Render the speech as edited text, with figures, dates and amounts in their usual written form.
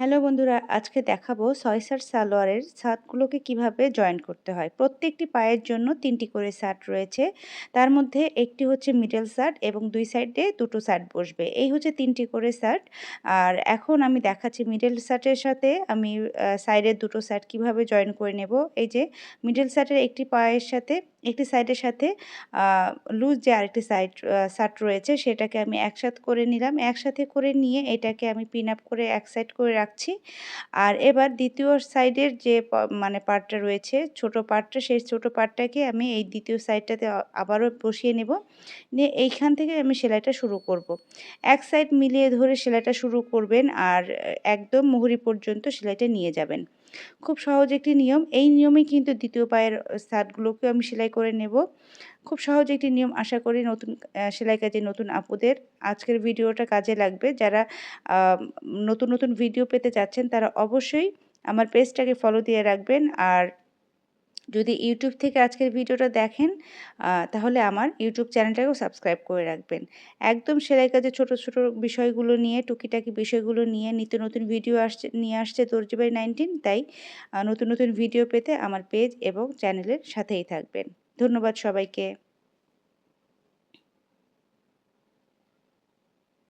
Hello বন্ধুরা, আজকে দেখাবো ছয়সার সালোয়ারের ছাদগুলোকে কিভাবে জয়েন করতে হয়। প্রত্যেকটি পায়ের জন্য ৩টি করে ছাদ রয়েছে। তার মধ্যে একটি হচ্ছে মিডল ছাদ এবং ২ সাইডে দুটো ছাদ বসবে। এই হচ্ছে ৩টি করে ছাদ। আর এখন আমি দেখাচ্ছি মিডল ছাদের সাথে আমি সাইডের দুটো ছাদ কিভাবে জয়েন করে নেব। এই যে মিডল ছাদের একটি পায়ের সাথে একটি সাইডের সাথে আ লুজ যে আরেকটি ছাদ রয়েছে সেটাকে আমি একসাথে করে নিলাম। একসাথে করে নিয়ে এটাকে আমি পিন আপ করে এক সাইড করে রাখছি। আর এবার দ্বিতীয় সাইডের যে মানে পার্টটা রয়েছে, ছোট পার্টটা, সেই ছোট পার্টটাকে আমি এই দ্বিতীয় সাইডটাতে আবারও বসিয়ে নেব। নিয়ে এইখান থেকে আমি সেলাইটা শুরু করব। এক সাইড মিলিয়ে ধরে সেলাইটা শুরু করবেন আর একদম মুহুরি পর্যন্ত সেলাইটা নিয়ে যাবেন। খুব সহজ একটি নিয়ম। এই নিয়মেই কিন্তু দ্বিতীয় পায়ের ছাদগুলোকেও আমি সেলাই করে নেব। খুব সহজ একটি নিয়ম, আশা করি নতুন সেলাই কাজে নতুন আপুদের আজকের ভিডিওটা কাজে লাগবে। যারা আ নতুন ভিডিও পেতে চাচ্ছেন তারা অবশ্যই আমার পেজটাকে ফলো দিয়ে রাখবেন। আর যদি ইউটিউব থেকে আজকের ভিডিওটা দেখেন তাহলে আমার ইউটিউব চ্যানেলটাকেও সাবস্ক্রাইব করে রাখবেন। একদম সেলাই কাজে ছোট বিষয়গুলো নিয়ে, টুকিটাকি বিষয়গুলো নিয়ে নিত্য নতুন ভিডিও নিয়ে আসছে দর্জি বাই 19। তাই নতুন ভিডিও পেতে আমার পেজ এবং চ্যানেলের সাথেই থাকবেন। ধন্যবাদ সবাইকে।